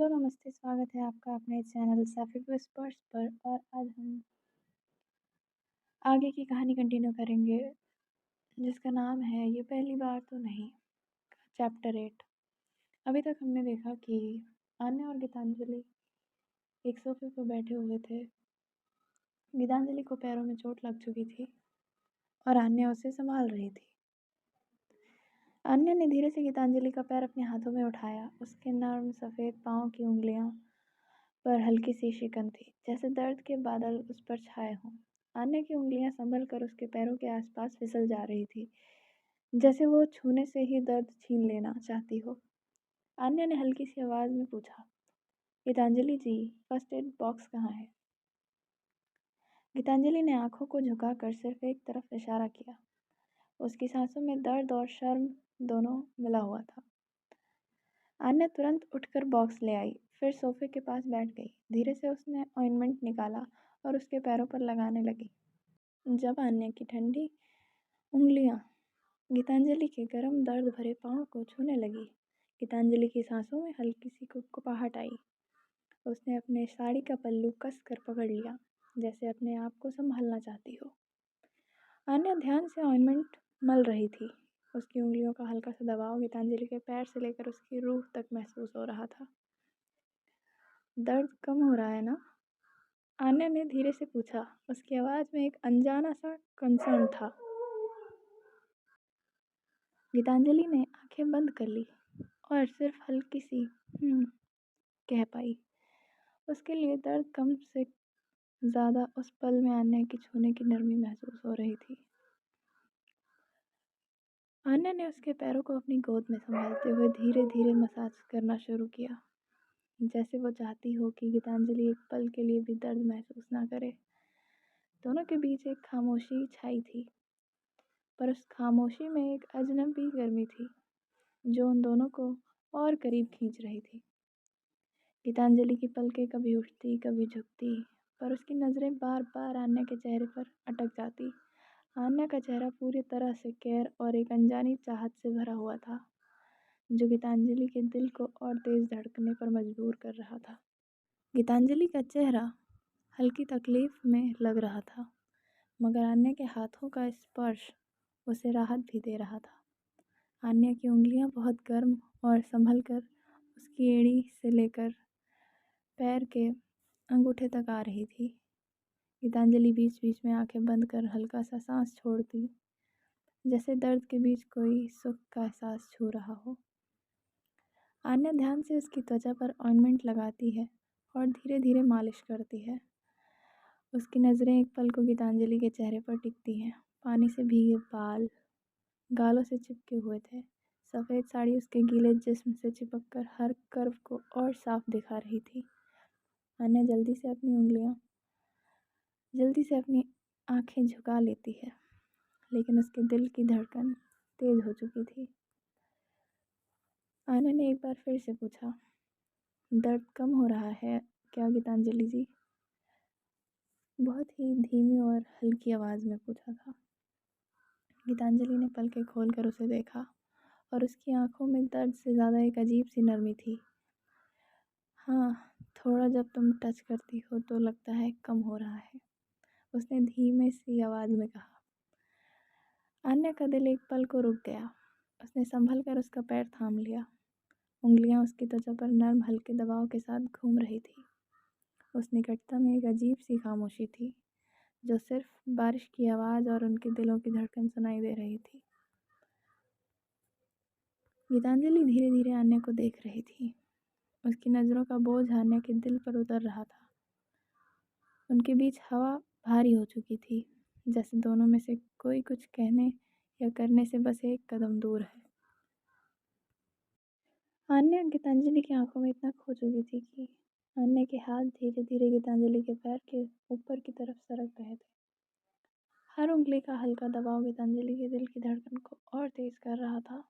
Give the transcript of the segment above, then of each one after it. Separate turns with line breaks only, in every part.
Hello, नमस्ते, स्वागत है आपका अपने चैनल सैफिक विस्पर्स पर। और आज हम आगे की कहानी कंटिन्यू करेंगे, जिसका नाम है ये पहली बार तो नहीं, चैप्टर 8। अभी तक हमने देखा कि आन्या और गीतांजलि एक सोफे पर बैठे हुए थे। गीतांजलि को पैरों में चोट लग चुकी थी और आन्या उसे संभाल रही थी। आन्या ने धीरे से गीतांजलि का पैर अपने हाथों में उठाया। उसके नर्म सफ़ेद पाँव की उंगलियां पर हल्की सी शिकन थी, जैसे दर्द के बादल उस पर छाए हों। आन्या की उंगलियां संभल कर उसके पैरों के आसपास फिसल जा रही थी, जैसे वो छूने से ही दर्द छीन लेना चाहती हो। आन्या ने हल्की सी आवाज़ में पूछा, गीतांजलि जी, फर्स्ट एड बॉक्स कहाँ है? गीतांजलि ने आंखों को झुकाकर सिर्फ एक तरफ इशारा किया। उसकी सांसों में दर्द और शर्म दोनों मिला हुआ था। आन्या तुरंत उठकर बॉक्स ले आई, फिर सोफे के पास बैठ गई। धीरे से उसने ऑइंटमेंट निकाला और उसके पैरों पर लगाने लगी। जब आन्या की ठंडी उंगलियां गीतांजलि के गर्म दर्द भरे पाँव को छूने लगी, गीतांजलि की सांसों में हल्की सी कुपकुपाहट आई। उसने अपने साड़ी का पल्लू कस कर पकड़ लिया, जैसे अपने आप को संभालना चाहती हो। आन्या ध्यान से ऑइंटमेंट मल रही थी। उसकी उंगलियों का हल्का सा दबाव गीतांजलि के पैर से लेकर उसकी रूह तक महसूस हो रहा था। दर्द कम हो रहा है ना? आन्या ने धीरे से पूछा। उसकी आवाज़ में एक अनजाना सा कंसर्न था। गीतांजलि ने आंखें बंद कर ली और सिर्फ हल्की सी कह पाई। उसके लिए दर्द कम से ज़्यादा उस पल में आन्या की छूने की नरमी महसूस हो रही थी। आन्या ने उसके पैरों को अपनी गोद में संभालते हुए धीरे धीरे मसाज करना शुरू किया, जैसे वो चाहती हो कि गीतांजलि एक पल के लिए भी दर्द महसूस ना करे। दोनों के बीच एक खामोशी छाई थी, पर उस खामोशी में एक अजनबी गर्मी थी जो उन दोनों को और करीब खींच रही थी। गीतांजलि की पलकें कभी उठती कभी झुकती, पर उसकी नज़रें बार बार आन्या के चेहरे पर अटक जाती। आन्या का चेहरा पूरी तरह से केयर और एक अनजानी चाहत से भरा हुआ था, जो गीतांजलि के दिल को और तेज़ धड़कने पर मजबूर कर रहा था। गीतांजलि का चेहरा हल्की तकलीफ में लग रहा था, मगर आन्या के हाथों का स्पर्श उसे राहत भी दे रहा था। आन्या की उंगलियां बहुत गर्म और संभल कर उसकी एड़ी से लेकर पैर के अंगूठे तक आ रही थी। गीतांजलि बीच बीच में आंखें बंद कर हल्का सा सांस छोड़ती, जैसे दर्द के बीच कोई सुख का एहसास छू रहा हो। आन्या ध्यान से उसकी त्वचा पर ऑइंटमेंट लगाती है और धीरे धीरे मालिश करती है। उसकी नज़रें एक पल को गीतांजलि के चेहरे पर टिकती हैं। पानी से भीगे बाल गालों से चिपके हुए थे। सफ़ेद साड़ी उसके गीले जिस्म से चिपक कर हर कर्व को और साफ दिखा रही थी। आन्या जल्दी से अपनी आंखें झुका लेती है, लेकिन उसके दिल की धड़कन तेज हो चुकी थी। आन्या ने एक बार फिर से पूछा, दर्द कम हो रहा है क्या गीतांजलि जी? बहुत ही धीमी और हल्की आवाज़ में पूछा था। गीतांजलि ने पलकें खोलकर उसे देखा और उसकी आंखों में दर्द से ज़्यादा एक अजीब सी नरमी थी। हाँ, थोड़ा जब तुम टच करती हो तो लगता है कम हो रहा है, उसने धीमे सी आवाज़ में कहा। आन्या का दिल एक पल को रुक गया। उसने संभल कर उसका पैर थाम लिया। उंगलियां उसकी त्वचा पर नर्म हल्के दबाव के साथ घूम रही थी। उस निकटता में एक अजीब सी खामोशी थी, जो सिर्फ बारिश की आवाज़ और उनके दिलों की धड़कन सुनाई दे रही थी। गीतांजलि धीरे धीरे आन्या को देख रही थी। उसकी नज़रों का बोझ आन्या के दिल पर उतर रहा था। उनके बीच हवा भारी हो चुकी थी, जैसे दोनों में से कोई कुछ कहने या करने से बस एक कदम दूर है। आन्या गीतांजलि की आंखों में इतना खो चुकी थी कि आन्या के हाथ धीरे धीरे गीतांजलि के पैर के ऊपर की तरफ सरक रहे थे। हर उंगली का हल्का दबाव गीतांजलि के दिल की धड़कन को और तेज कर रहा था।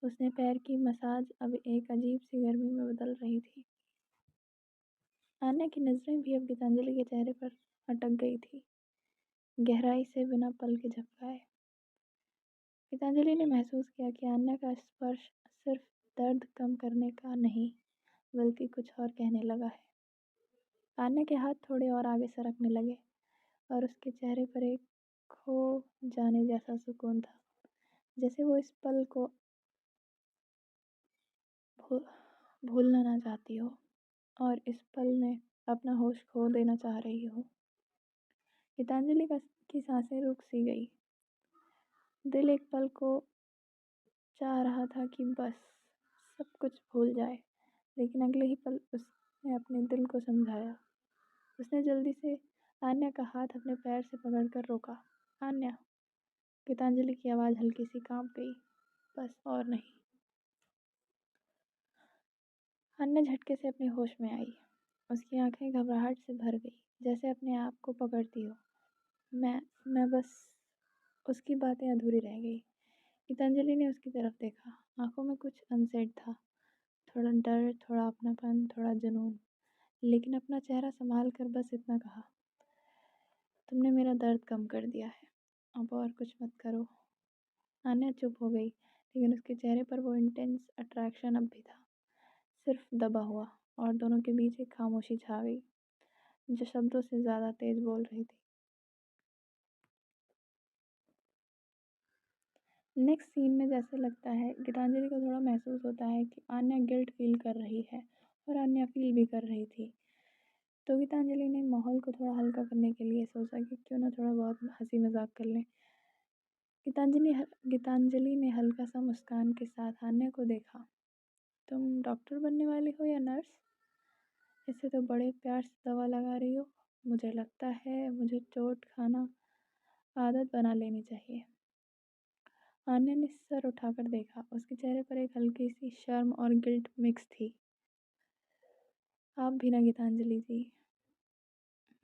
उसने पैर की मसाज अब एक अजीब सी गर्मी में बदल रही थी। आन्या की नज़रें भी अब गीतांजलि के चेहरे पर अटक गई थी, गहराई से बिना पल के झपकाए। गीतांजलि ने महसूस किया कि आन्या का स्पर्श सिर्फ दर्द कम करने का नहीं, बल्कि कुछ और कहने लगा है। आन्या के हाथ थोड़े और आगे सरकने लगे और उसके चेहरे पर एक खो जाने जैसा सुकून था, जैसे वो इस पल को भूलना ना चाहती हो और इस पल में अपना होश खो देना चाह रही हो। गीतांजलि की सांसें रुक सी गई। दिल एक पल को चाह रहा था कि बस सब कुछ भूल जाए, लेकिन अगले ही पल उसने अपने दिल को समझाया। उसने जल्दी से आन्या का हाथ अपने पैर से पकड़कर रोका। आन्या, गीतांजलि की आवाज़ हल्की सी कांप गई। बस और नहीं। आन्या झटके से अपने होश में आई। उसकी आंखें घबराहट से भर गई, जैसे अपने आप को पकड़ती हो। मैं बस। उसकी बातें अधूरी रह गई। गीतांजलि ने उसकी तरफ देखा। आंखों में कुछ अनसेड था, थोड़ा डर, थोड़ा अपनापन, थोड़ा जुनून, लेकिन अपना चेहरा संभाल कर बस इतना कहा, तुमने मेरा दर्द कम कर दिया है, अब और कुछ मत करो। आन्या चुप हो गई, लेकिन उसके चेहरे पर वो इंटेंस अट्रैक्शन अब भी था, सिर्फ दबा हुआ, और दोनों के बीच एक खामोशी छा गई जो शब्दों से ज़्यादा तेज बोल रही थी। नेक्स्ट सीन में जैसे लगता है गीतांजलि को थोड़ा महसूस होता है कि आन्या गिल्ट फील कर रही है और आन्या फील भी कर रही थी। तो गीतांजलि ने माहौल को थोड़ा हल्का करने के लिए सोचा कि क्यों ना थोड़ा बहुत हंसी मजाक कर लें। गीतांजलि ने हल्का सा मुस्कान के साथ आन्या को देखा। तुम डॉक्टर बनने वाली हो या नर्स? इसे तो बड़े प्यार से दवा लगा रही हो। मुझे लगता है मुझे चोट खाना आदत बना लेनी चाहिए। आन्या ने सर उठाकर देखा। उसके चेहरे पर एक हल्की सी शर्म और गिल्ट मिक्स थी। आप भी ना गीतांजलि जी,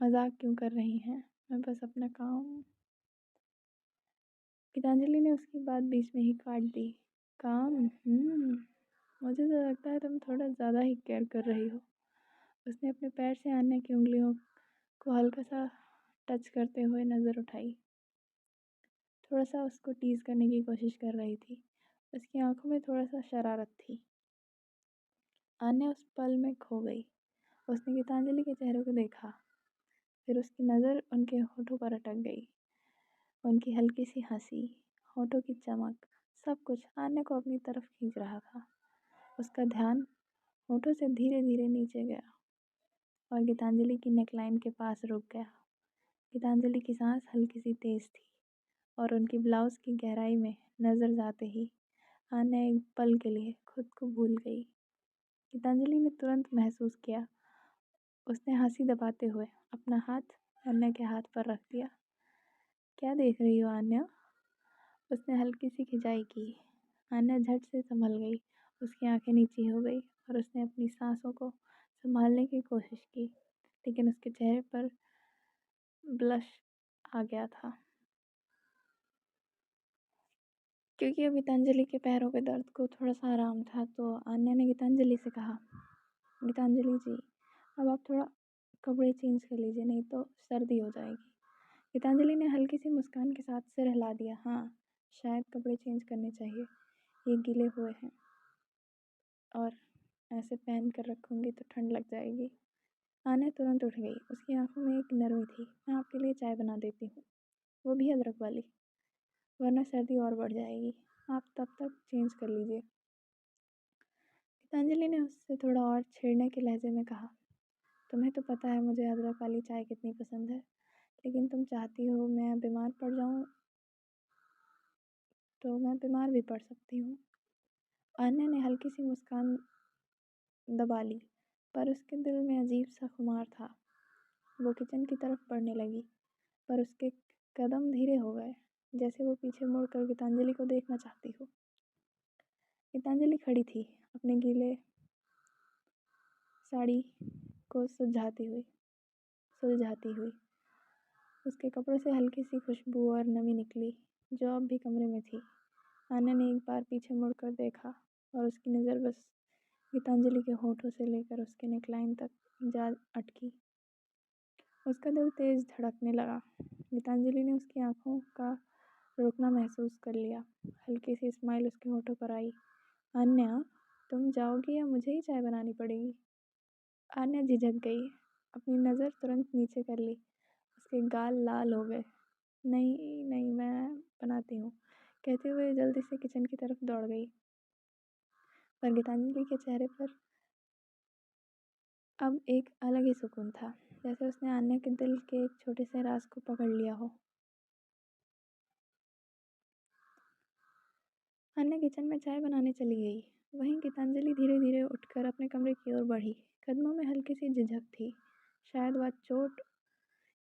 मजाक क्यों कर रही हैं? मैं बस अपना काम। गीतांजलि ने उसकी बात बीच में ही काट दी। काम? मुझे तो लगता है तुम थोड़ा ज़्यादा ही केयर कर रही हो। उसने अपने पैर से आन्या की उंगलियों को हल्का सा टच करते हुए नज़र उठाई। थोड़ा सा उसको टीज करने की कोशिश कर रही थी। उसकी आंखों में थोड़ा सा शरारत थी। आन्या उस पल में खो गई। उसने गीतांजलि के चेहरे को देखा, फिर उसकी नज़र उनके होठों पर अटक गई। उनकी हल्की सी हंसी, होठों की चमक, सब कुछ आन्या को अपनी तरफ खींच रहा था। उसका ध्यान होठों से धीरे धीरे नीचे गया और गीतांजलि की नेकलाइन के पास रुक गया। गीतांजलि की सांस हल्की सी तेज थी और उनकी ब्लाउज की गहराई में नज़र जाते ही आन्या एक पल के लिए खुद को भूल गई। गीतांजलि ने तुरंत महसूस किया। उसने हंसी दबाते हुए अपना हाथ आन्या के हाथ पर रख दिया। क्या देख रही हो आन्या? उसने हल्की सी खिंचाई की। आन्या झट से संभल गई। उसकी आंखें नीची हो गई और उसने अपनी सांसों को संभालने की कोशिश की, लेकिन उसके चेहरे पर ब्लश आ गया था, क्योंकि अब गीतांजलि के पैरों के दर्द को थोड़ा सा आराम था। तो आन्या ने गीतांजलि से कहा, गीतांजलि जी, अब आप थोड़ा कपड़े चेंज कर लीजिए, नहीं तो सर्दी हो जाएगी। गीतांजलि ने हल्की सी मुस्कान के साथ सिर हिला दिया। हाँ, शायद कपड़े चेंज करने चाहिए, ये गीले हुए हैं और ऐसे पहन कर रखूँगी तो ठंड लग जाएगी। आन्या तुरंत उठ गई। उसकी आंखों में एक नरमी थी। मैं आपके लिए चाय बना देती हूँ, वो भी अदरक वाली, वरना सर्दी और बढ़ जाएगी। आप तब तक चेंज कर लीजिए। गीतांजलि ने उससे थोड़ा और छेड़ने के लहजे में कहा, तुम्हें तो पता है मुझे अदरक वाली चाय कितनी पसंद है, लेकिन तुम चाहती हो मैं बीमार पड़ जाऊँ तो मैं बीमार भी पड़ सकती हूँ। आन्या ने हल्की सी मुस्कान दबा ली, पर उसके दिल में अजीब सा खुमार था। वो किचन की तरफ बढ़ने लगी, पर उसके कदम धीरे हो गए, जैसे वो पीछे मुड़कर गीतांजलि को देखना चाहती हो। गीतांजलि खड़ी थी, अपने गीले साड़ी को सुलझाती हुई। उसके कपड़ों से हल्की सी खुशबू और नमी निकली, जो अब भी कमरे में थी। आन्या ने एक बार पीछे मुड़कर देखा और उसकी नज़र बस गीतांजलि के होठों से लेकर उसके नेकलाइन तक जा अटकी। उसका दिल तेज धड़कने लगा। गीतांजलि ने उसकी आंखों का रुकना महसूस कर लिया। हल्की सी स्माइल उसके होठों पर आई। आन्या, तुम जाओगी या मुझे ही चाय बनानी पड़ेगी? आन्या झिझक गई, अपनी नज़र तुरंत नीचे कर ली। उसके गाल लाल हो गए। नहीं नहीं, मैं बनाती हूँ, कहते हुए जल्दी से किचन की तरफ दौड़ गई। पर गीतांजलि के चेहरे पर अब एक अलग ही सुकून था, जैसे उसने आन्या के दिल के एक छोटे से राज को पकड़ लिया हो। आन्या किचन में चाय बनाने चली गई। वहीं गीतांजलि धीरे धीरे उठकर अपने कमरे की ओर बढ़ी। कदमों में हल्की सी झिझक थी, शायद वह चोट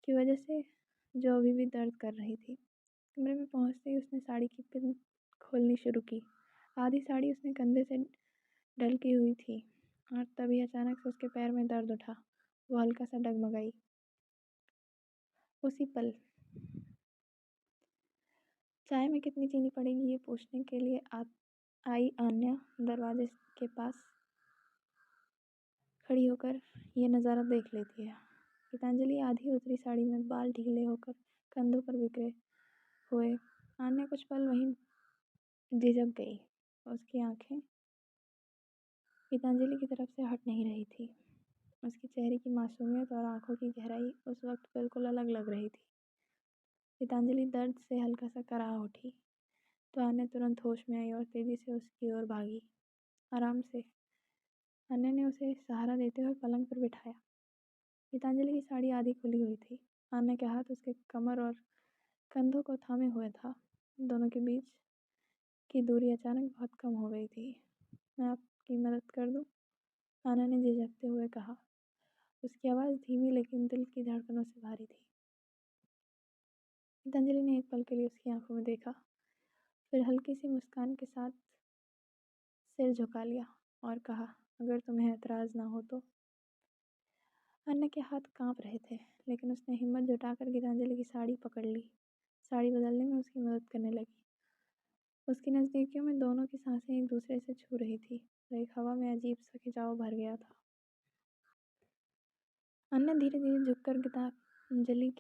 की वजह से जो अभी भी दर्द कर रही थी। कमरे में पहुंचते ही उसने साड़ी की पिन खोलनी शुरू की। आधी साड़ी उसने कंधे से ढलकी हुई थी और तभी अचानक से उसके पैर में दर्द उठा। वो हल्का सा डगमगाई। उसी पल चाय में कितनी चीनी पड़ेगी ये पूछने के लिए आई आन्या दरवाजे के पास खड़ी होकर ये नज़ारा देख लेती है। गीतांजलि आधी उतरी साड़ी में, बाल ढीले होकर कंधों पर बिखरे हुए। आन्या कुछ पल वहीं झिझक गई। उसकी आंखें गीतांजलि की तरफ से हट नहीं रही थी। उसके चेहरे की मासूमियत और आंखों की गहराई उस वक्त बिल्कुल अलग लग रही थी। गीतांजलि दर्द से हल्का सा कराह उठी तो आन्या तुरंत होश में आई और तेजी से उसकी ओर भागी। आराम से, आन्या ने उसे सहारा देते हुए पलंग पर बिठाया। गीतांजलि की साड़ी आधी खुली हुई थी। आन्या के हाथ उसके कमर और कंधों को थामे हुए था। दोनों के बीच की दूरी अचानक बहुत कम हो गई थी। मैं आपकी मदद कर दूं? आन्या ने झिझकते हुए कहा। उसकी आवाज़ धीमी लेकिन दिल की धड़कनों से भारी थी। गीतांजलि ने एक पल के लिए उसकी आंखों में देखा, फिर हल्की सी मुस्कान के साथ सिर झुका लिया और कहा, अगर तुम्हें एतराज़ ना हो तो। अन्य के हाथ कांप रहे थे, लेकिन उसने हिम्मत जुटाकर गीतांजलि की साड़ी पकड़ ली। साड़ी बदलने में उसकी मदद करने लगी। उसकी नज़दीकियों में दोनों की सांसें एक दूसरे से छू रही थी और एक हवा में अजीब सा खिंचाव भर गया था। अन्य धीरे धीरे झुककर गीतांजलि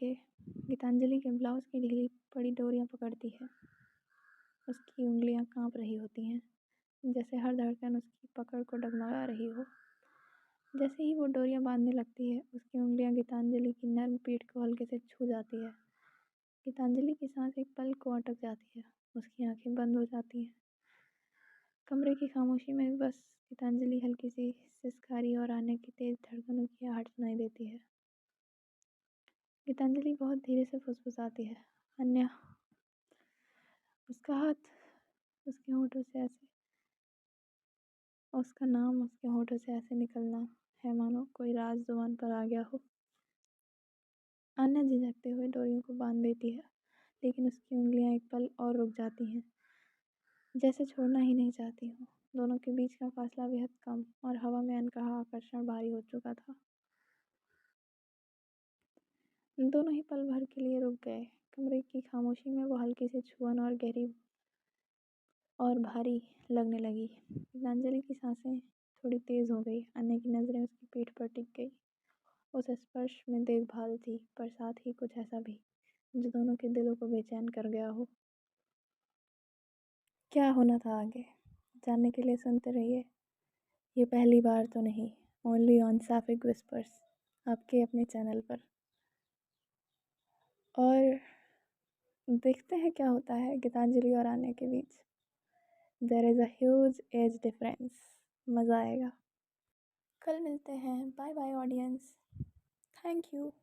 के ब्लाउज की ढीली पड़ी डोरियां पकड़ती है। उसकी उंगलियां कांप रही होती हैं, जैसे हर धड़कन उसकी पकड़ को डगमगा रही हो। जैसे ही वो डोरियां बांधने लगती है, उसकी उंगलियां गीतांजलि की नर्म पीठ को हल्के से छू जाती है। गीतांजलि की सांस एक पल को अटक जाती है। उसकी आंखें बंद हो जाती हैं। कमरे की खामोशी में बस गीतांजलि हल्की सी सिसकारी और आने की तेज धड़कनों की आहट सुनाई देती है। गीतांजलि बहुत धीरे से फुसफुसाती है, अन्या। उसका हाथ उसके होठों से ऐसे उसका नाम उसके होठों से ऐसे निकलना है मानो कोई राज जुबान पर आ गया हो। अन्या झिझकते हुए डोरियों को बांध देती है, लेकिन उसकी उंगलियां एक पल और रुक जाती हैं, जैसे छोड़ना ही नहीं चाहती हो। दोनों के बीच का फासला बेहद कम और हवा में अनकहा आकर्षण भारी हो चुका था। दोनों ही पल भर के लिए रुक गए। कमरे की खामोशी में वो हल्की सी छुअन और गहरी और भारी लगने लगी। गीतांजलि की सांसें थोड़ी तेज हो गई। अन्य की नज़रें उसकी पीठ पर टिक गई। उस स्पर्श में देखभाल थी, पर साथ ही कुछ ऐसा भी जो दोनों के दिलों को बेचैन कर गया हो। क्या होना था आगे जानने के लिए सुनते रहिए ये पहली बार तो नहीं, ओनली ऑन सैफिक विस्पर्स, आपके अपने चैनल पर। और देखते हैं क्या होता है गीतांजलि और आन्या के बीच। There is a huge age difference. मज़ा आएगा। कल मिलते हैं। Bye bye audience. Thank you.